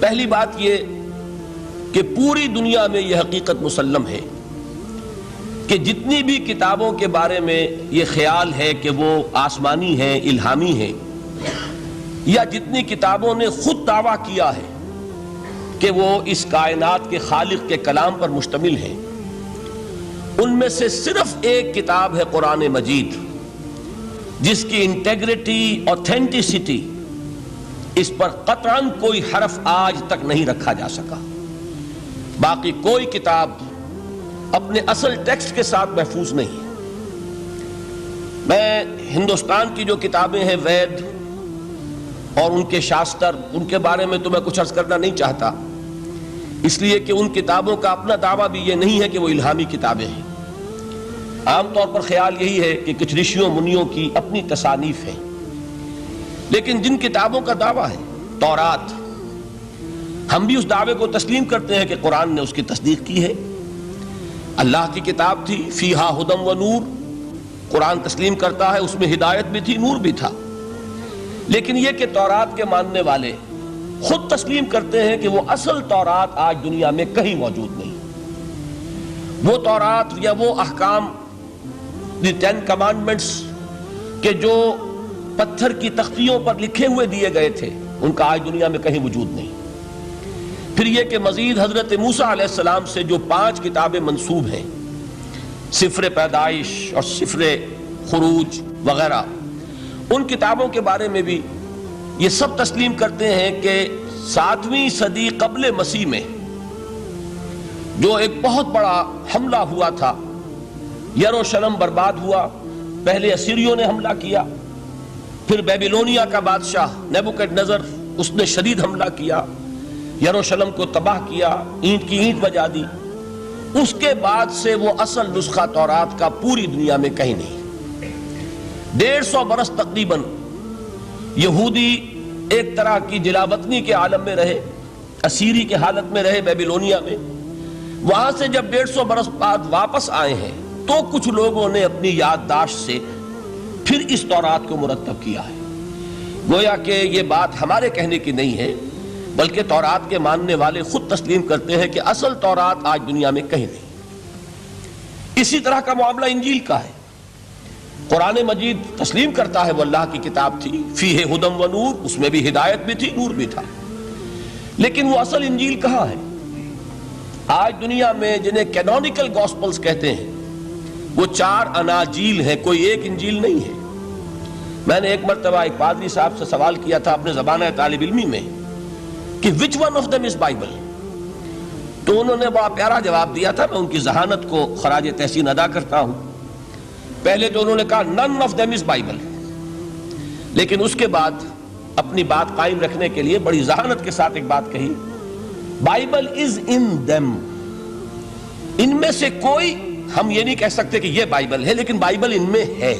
پہلی بات یہ کہ پوری دنیا میں یہ حقیقت مسلم ہے کہ جتنی بھی کتابوں کے بارے میں یہ خیال ہے کہ وہ آسمانی ہیں، الہامی ہیں، یا جتنی کتابوں نے خود دعویٰ کیا ہے کہ وہ اس کائنات کے خالق کے کلام پر مشتمل ہیں، ان میں سے صرف ایک کتاب ہے قرآن مجید، جس کی انٹیگریٹی، اوتھینٹسٹی، اس پر قطعاً کوئی حرف آج تک نہیں رکھا جا سکا۔ باقی کوئی کتاب اپنے اصل ٹیکسٹ کے ساتھ محفوظ نہیں ہے۔ میں ہندوستان کی جو کتابیں ہیں وید اور ان کے شاستر، ان کے بارے میں تو میں کچھ عرض کرنا نہیں چاہتا، اس لیے کہ ان کتابوں کا اپنا دعویٰ بھی یہ نہیں ہے کہ وہ الہامی کتابیں ہیں۔ عام طور پر خیال یہی ہے کہ کچھ رشیوں منیوں کی اپنی تصانیف ہیں، لیکن جن کتابوں کا دعویٰ ہے، تورات، ہم بھی اس دعوے کو تسلیم کرتے ہیں کہ قرآن نے اس کی تصدیق کی ہے۔ اللہ کی کتاب تھی، فیہا ہدی و نور، قرآن تسلیم کرتا ہے اس میں ہدایت بھی تھی، نور بھی تھا۔ لیکن یہ کہ تورات کے ماننے والے خود تسلیم کرتے ہیں کہ وہ اصل تورات آج دنیا میں کہیں موجود نہیں۔ وہ تورات یا وہ احکام، دی 10 کمانڈمنٹس کہ جو پتھر کی تختیوں پر لکھے ہوئے دیے گئے تھے، ان کا آج دنیا میں کہیں وجود نہیں۔ پھر یہ کہ مزید حضرت موسیٰ علیہ السلام سے جو 5 کتابیں منسوب ہیں، سفر پیدائش اور سفر خروج وغیرہ، ان کتابوں کے بارے میں بھی یہ سب تسلیم کرتے ہیں کہ 7ویں صدی قبل مسیح میں جو ایک بہت بڑا حملہ ہوا تھا، یروشلم برباد ہوا، پہلے اسیریوں نے حملہ کیا، پھر بیبیلونیا کا بادشاہ نیبوکڈ نظر، اس نے شدید حملہ کیا، یروشلم کو تباہ کیا، اینٹ کی اینٹ بجا دی۔ اس کے بعد سے وہ اصل نسخہ تورات کا پوری دنیا میں کہیں نہیں۔ 150 برس تقریباً یہودی ایک طرح کی جلاوطنی کے عالم میں رہے، اسیری کے حالت میں رہے بیبیلونیا میں۔ وہاں سے جب 150 برس بعد واپس آئے ہیں تو کچھ لوگوں نے اپنی یادداشت سے پھر اس تورات کو مرتب کیا ہے۔ گویا کہ یہ بات ہمارے کہنے کی نہیں ہے، بلکہ تورات کے ماننے والے خود تسلیم کرتے ہیں کہ اصل تورات آج دنیا میں کہیں نہیں۔ اسی طرح کا معاملہ انجیل کا ہے۔ قرآن مجید تسلیم کرتا ہے وہ اللہ کی کتاب تھی، فیہ ہدی و نور، اس میں بھی ہدایت بھی تھی، نور بھی تھا، لیکن وہ اصل انجیل کہاں ہے؟ آج دنیا میں جنہیں کینونیکل گاسپلز کہتے ہیں، وہ 4 اناجیل ہیں، کوئی ایک انجیل نہیں ہے۔ میں نے ایک مرتبہ ایک پادری صاحب سے سوال کیا تھا اپنے زبانہ طالب علمی میں کہ which one of them is Bible؟ تو انہوں نے بڑا پیارا جواب دیا تھا، میں ان کی ذہانت کو خراج تحسین ادا کرتا ہوں۔ پہلے تو انہوں نے کہا none of them is Bible، لیکن اس کے بعد اپنی بات قائم رکھنے کے لیے بڑی ذہانت کے ساتھ ایک بات کہی، بائبل از ان them، ان میں سے کوئی، ہم یہ نہیں کہہ سکتے کہ یہ بائبل ہے، لیکن بائبل ان میں ہے۔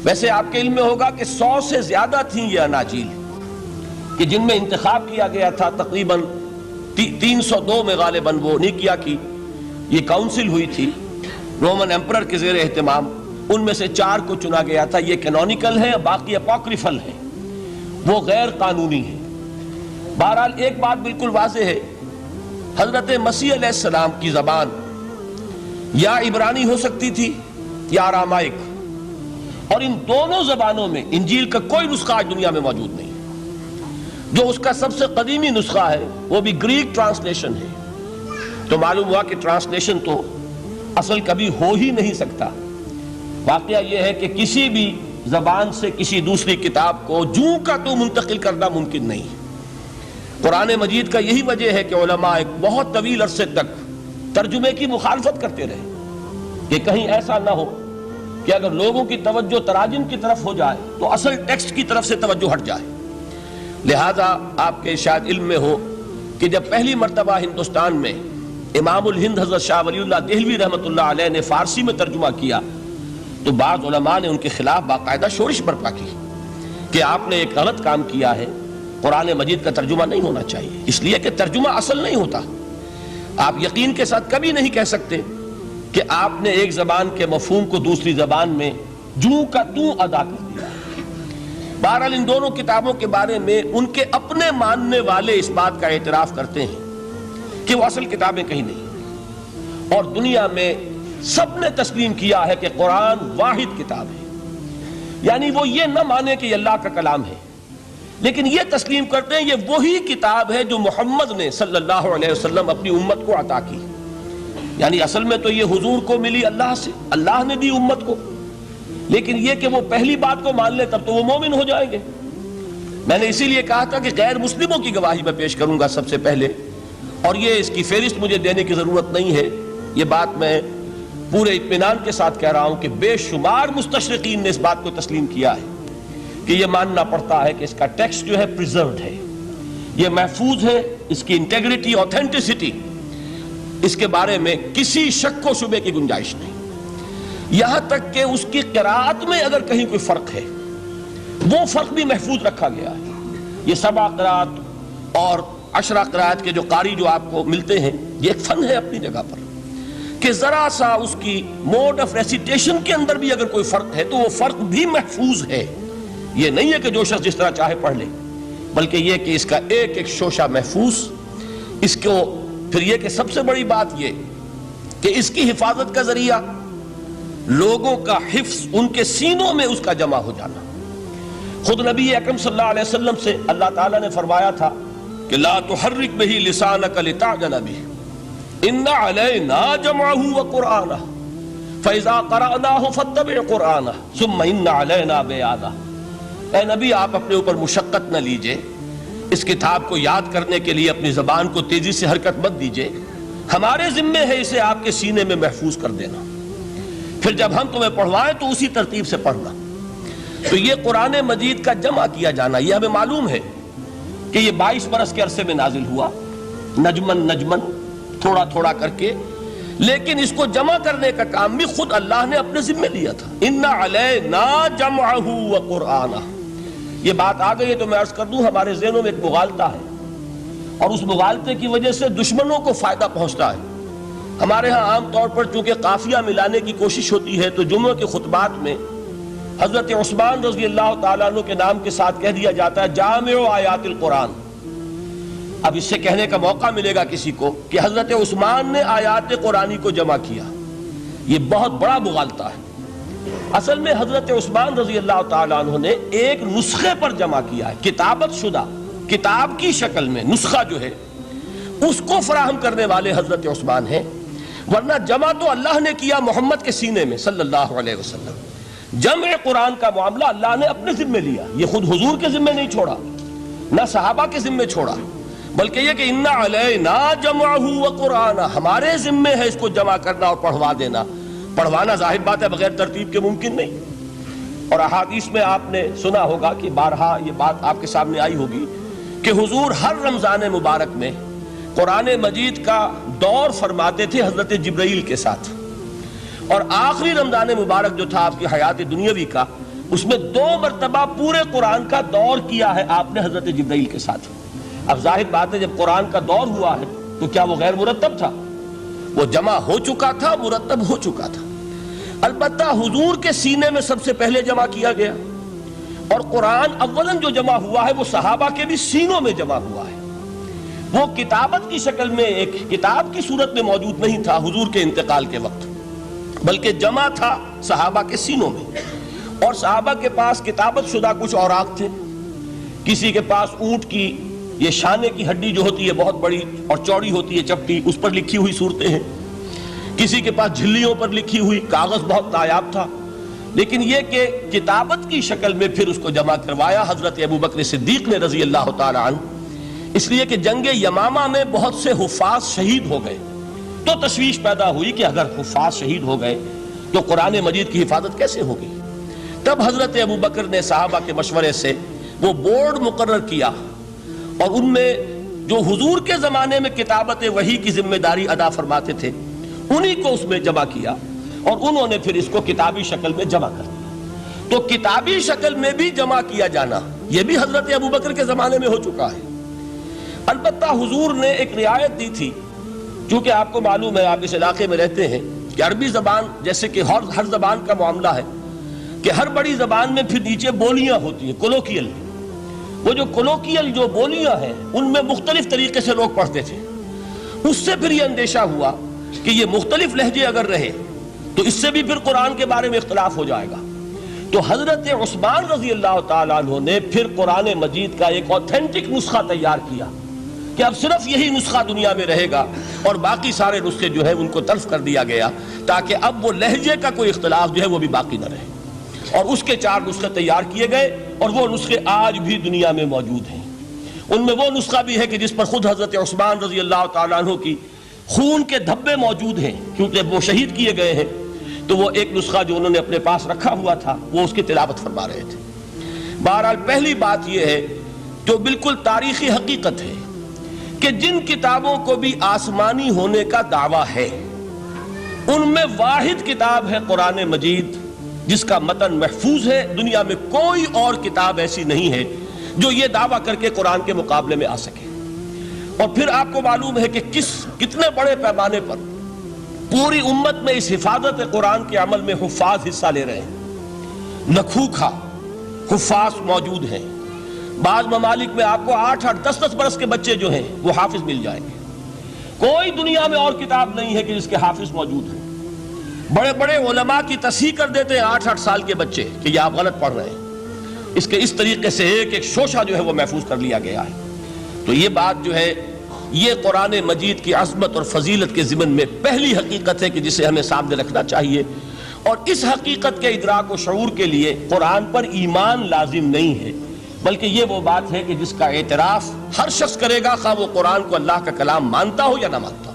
ویسے آپ کے علم میں ہوگا کہ 100 سے زیادہ تھیں یہ اناجیل کہ جن میں انتخاب کیا گیا تھا، تقریباً 302 میں غالباً وہ نیکیا کی یہ کاؤنسل ہوئی تھی رومن ایمپرر کے زیر اہتمام، ان میں سے 4 کو چنا گیا تھا، یہ کینونیکل ہے، باقی اپوکریفل ہے، وہ غیر قانونی ہے۔ بہرحال ایک بات بالکل واضح ہے، حضرت مسیح علیہ السلام کی زبان یا عبرانی ہو سکتی تھی یا ارامائک، اور ان دونوں زبانوں میں انجیل کا کوئی نسخہ آج دنیا میں موجود نہیں۔ جو اس کا سب سے قدیمی نسخہ ہے وہ بھی گریک ٹرانسلیشن ہے، تو معلوم ہوا کہ ٹرانسلیشن تو اصل کبھی ہو ہی نہیں سکتا۔ واقعہ یہ ہے کہ کسی بھی زبان سے کسی دوسری کتاب کو جوں کا تو منتقل کرنا ممکن نہیں۔ قرآن مجید کا یہی وجہ ہے کہ علماء ایک بہت طویل عرصے تک ترجمے کی مخالفت کرتے رہے کہ کہیں ایسا نہ ہو کہ اگر لوگوں کی توجہ تراجم کی طرف ہو جائے تو اصل ٹیکسٹ کی طرف سے توجہ ہٹ جائے۔ لہذا آپ کے شاید علم میں ہو کہ جب پہلی مرتبہ ہندوستان میں امام الہند حضرت شاہ ولی اللہ دہلوی رحمۃ اللہ علیہ نے فارسی میں ترجمہ کیا تو بعض علماء نے ان کے خلاف باقاعدہ شورش برپا کی کہ آپ نے ایک غلط کام کیا ہے، قرآن مجید کا ترجمہ نہیں ہونا چاہیے، اس لیے کہ ترجمہ اصل نہیں ہوتا۔ آپ یقین کے ساتھ کبھی نہیں کہہ سکتے کہ آپ نے ایک زبان کے مفہوم کو دوسری زبان میں جوں کا توں ادا کر دیا۔ بہرحال ان دونوں کتابوں کے بارے میں ان کے اپنے ماننے والے اس بات کا اعتراف کرتے ہیں کہ وہ اصل کتابیں کہیں نہیں، اور دنیا میں سب نے تسلیم کیا ہے کہ قرآن واحد کتاب ہے۔ یعنی وہ یہ نہ مانے کہ یہ اللہ کا کلام ہے، لیکن یہ تسلیم کرتے ہیں یہ وہی کتاب ہے جو محمد نے صلی اللہ علیہ وسلم اپنی امت کو عطا کی۔ یعنی اصل میں تو یہ حضور کو ملی اللہ سے، اللہ نے دی امت کو، لیکن یہ کہ وہ پہلی بات کو مان لے تب تو وہ مومن ہو جائیں گے۔ میں نے اسی لیے کہا تھا کہ غیر مسلموں کی گواہی میں پیش کروں گا سب سے پہلے، اور یہ اس کی فہرست مجھے دینے کی ضرورت نہیں ہے، یہ بات میں پورے اطمینان کے ساتھ کہہ رہا ہوں کہ بے شمار مستشرقین نے اس بات کو تسلیم کیا ہے کہ یہ ماننا پڑتا ہے کہ اس کا ٹیکسٹ جو ہے پریزروڈ ہے، یہ محفوظ ہے، اس کی انٹیگریٹی، اوتھینٹسٹی، اس کے بارے میں کسی شک و شبے کی گنجائش نہیں۔ یہاں تک کہ اس کی قرأت میں اگر کہیں کوئی فرق ہے وہ فرق بھی محفوظ رکھا گیا ہے۔ یہ 7 قرأت اور 10 قرأت کے جو قاری جو آپ کو ملتے ہیں، یہ ایک فن ہے اپنی جگہ پر، کہ ذرا سا اس کی موڈ آف ریسیٹیشن کے اندر بھی اگر کوئی فرق ہے تو وہ فرق بھی محفوظ ہے۔ یہ نہیں ہے کہ جو شخص جس طرح چاہے پڑھ لے، بلکہ یہ کہ اس کا ایک ایک شوشہ محفوظ، اس کو پھر یہ کہ سب سے بڑی بات یہ کہ اس کی حفاظت کا ذریعہ لوگوں کا حفظ، ان کے سینوں میں اس کا جمع ہو جانا۔ خود نبی اکرم صلی اللہ علیہ وسلم سے اللہ تعالیٰ نے فرمایا تھا کہ لا تحرک بہ لسانک لتعجل بہ ان علینا جمعہ وقرآنہ فاذا قرأناہ فاتبع قرآنہ ثم ان علینا بیانہ۔ اے نبی آپ اپنے اوپر مشقت نہ لیجئے، اس کتاب کو یاد کرنے کے لیے اپنی زبان کو تیزی سے حرکت مت دیجئے، ہمارے ذمے ہے اسے آپ کے سینے میں محفوظ کر دینا، پھر جب ہم تمہیں پڑھوائیں تو اسی ترتیب سے پڑھنا۔ تو یہ قرآن مجید کا جمع کیا جانا، یہ ہمیں معلوم ہے کہ یہ 22 برس کے عرصے میں نازل ہوا، نجمن نجمن، تھوڑا تھوڑا کر کے، لیکن اس کو جمع کرنے کا کام بھی خود اللہ نے اپنے ذمہ لیا تھا۔ ان علینا جمعہ وقرآنہ، یہ بات آ گئی ہے تو میں عرض کر دوں ہمارے ذہنوں میں ایک مغالطہ ہے، اور اس مغالطے کی وجہ سے دشمنوں کو فائدہ پہنچتا ہے۔ ہمارے ہاں عام طور پر چونکہ قافیہ ملانے کی کوشش ہوتی ہے تو جمعہ کے خطبات میں حضرت عثمان رضی اللہ تعالیٰ عنہ کے نام کے ساتھ کہہ دیا جاتا ہے جامع آیات القرآن۔ اب اس سے کہنے کا موقع ملے گا کسی کو کہ حضرت عثمان نے آیات قرآنی کو جمع کیا، یہ بہت بڑا مغالطہ ہے۔ اصل میں حضرت عثمان رضی اللہ تعالیٰ عنہ نے ایک نسخے پر جمع کیا ہے، کتابت شدہ کتاب کی شکل میں نسخہ جو ہے اس کو فراہم کرنے والے حضرت عثمان ہیں، ورنہ جمع تو اللہ نے کیا محمد کے سینے میں صلی اللہ علیہ وسلم۔ جمع قرآن کا معاملہ اللہ نے اپنے ذمہ لیا، یہ خود حضور کے ذمہ نہیں چھوڑا، نہ صحابہ کے ذمہ چھوڑا، بلکہ یہ کہ ان علینا جمعہ وقرآنہ، ہمارے ذمہ ہے اس کو جمع کرنا اور پڑھوا دینا۔ پڑھوانا ظاہر بات ہے بغیر ترتیب کے ممکن نہیں، اور احادیث میں آپ نے سنا ہوگا کہ بارہا یہ بات آپ کے سامنے آئی ہوگی کہ حضور ہر رمضان مبارک میں قرآن مجید کا دور فرماتے تھے حضرت جبرائیل کے ساتھ، اور آخری رمضان مبارک جو تھا آپ کی حیات دنیاوی کا، اس میں 2 مرتبہ پورے قرآن کا دور کیا ہے آپ نے حضرت جبرائیل کے ساتھ۔ اب ظاہر بات ہے جب قرآن کا دور ہوا ہے تو کیا وہ غیر مرتب تھا؟ وہ جمع ہو چکا تھا، مرتب ہو چکا تھا۔ البتہ حضور کے سینے میں سب سے پہلے جمع کیا گیا، اور قرآن اولاً جو جمع ہوا ہے وہ صحابہ کے بھی سینوں میں جمع ہوا ہے۔ وہ کتابت کی شکل میں ایک کتاب کی صورت میں موجود نہیں تھا حضور کے انتقال کے وقت، بلکہ جمع تھا صحابہ کے سینوں میں، اور صحابہ کے پاس کتابت شدہ کچھ اوراق تھے۔ کسی کے پاس اونٹ کی یہ شانے کی ہڈی جو ہوتی ہے بہت بڑی اور چوڑی ہوتی ہے چپٹی، اس پر لکھی ہوئی صورتیں ہیں، کسی کے پاس جھلیوں پر لکھی ہوئی، کاغذ بہت نایاب تھا، لیکن یہ کہ کتابت کی شکل میں پھر اس کو جمع کروایا حضرت ابوبکر صدیق نے رضی اللہ تعالی عنہ، اس لیے کہ جنگ یمامہ میں بہت سے حفاظ شہید ہو گئے، تو تشویش پیدا ہوئی کہ اگر حفاظ شہید ہو گئے تو قرآن مجید کی حفاظت کیسے ہوگی؟ تب حضرت ابوبکر نے صحابہ کے مشورے سے وہ بورڈ مقرر کیا، اور ان میں جو حضور کے زمانے میں کتابت وحی کی ذمہ داری ادا فرماتے تھے انہی کو اس میں جمع کیا، اور انہوں نے پھر اس کو کتابی شکل میں جمع کر دیا۔ تو کتابی شکل میں بھی جمع کیا جانا یہ بھی حضرت ابوبکر کے زمانے میں ہو چکا ہے۔ البتہ حضور نے ایک رعایت دی تھی، چونکہ آپ کو معلوم ہے، آپ اس علاقے میں رہتے ہیں، کہ عربی زبان جیسے کہ ہر زبان کا معاملہ ہے، کہ ہر بڑی زبان میں پھر نیچے بولیاں ہوتی ہیں، کولوکیل۔ وہ جو کولوکیل جو بولیاں ہیں ان میں مختلف طریقے سے لوگ پڑھتے تھے۔ اس سے پھر یہ اندیشہ ہوا کہ یہ مختلف لہجے اگر رہے تو اس سے بھی پھر قرآن کے بارے میں اختلاف ہو جائے گا۔ تو حضرت عثمان رضی اللہ تعالیٰ عنہ نے پھر قرآن مجید کا ایک اوتھینٹک نسخہ تیار کیا کہ اب صرف یہی نسخہ دنیا میں رہے گا، اور باقی سارے نسخے جو ہیں ان کو تلف کر دیا گیا، تاکہ اب وہ لہجے کا کوئی اختلاف جو ہے وہ بھی باقی نہ رہے۔ اور اس کے 4 نسخے تیار کیے گئے، اور وہ نسخے آج بھی دنیا میں موجود ہیں۔ ان میں وہ نسخہ بھی ہے کہ جس پر خود حضرت عثمان رضی اللہ تعالیٰ عنہ کی خون کے دھبے موجود ہیں، کیونکہ وہ شہید کیے گئے ہیں۔ تو وہ ایک نسخہ جو انہوں نے اپنے پاس رکھا ہوا تھا وہ اس کی تلاوت فرما رہے تھے۔ بہرحال پہلی بات یہ ہے جو بالکل تاریخی حقیقت ہے کہ جن کتابوں کو بھی آسمانی ہونے کا دعویٰ ہے ان میں واحد کتاب ہے قرآن مجید، جس کا متن محفوظ ہے۔ دنیا میں کوئی اور کتاب ایسی نہیں ہے جو یہ دعویٰ کر کے قرآن کے مقابلے میں آ سکے۔ اور پھر آپ کو معلوم ہے کہ کتنے بڑے پیمانے پر پوری امت میں اس حفاظت قرآن کے عمل میں حفاظ حصہ لے رہے ہیں۔ لکھوکھا حفاظ موجود ہیں۔ بعض ممالک میں آپ کو 8-8 10-10 برس کے بچے جو ہیں وہ حافظ مل جائیں گے۔ کوئی دنیا میں اور کتاب نہیں ہے کہ جس کے حافظ موجود ہیں۔ بڑے بڑے علماء کی تصحیح کر دیتے ہیں 8-8 سال کے بچے کہ یہ آپ غلط پڑھ رہے ہیں۔ اس کے اس طریقے سے ایک ایک شوشہ جو ہے وہ محفوظ کر لیا گیا ہے۔ تو یہ بات جو ہے یہ قرآن مجید کی عظمت اور فضیلت کے ضمن میں پہلی حقیقت ہے کہ جسے ہمیں سامنے رکھنا چاہیے۔ اور اس حقیقت کے ادراک و شعور کے لیے قرآن پر ایمان لازم نہیں ہے، بلکہ یہ وہ بات ہے کہ جس کا اعتراف ہر شخص کرے گا، خواہ وہ قرآن کو اللہ کا کلام مانتا ہو یا نہ مانتا۔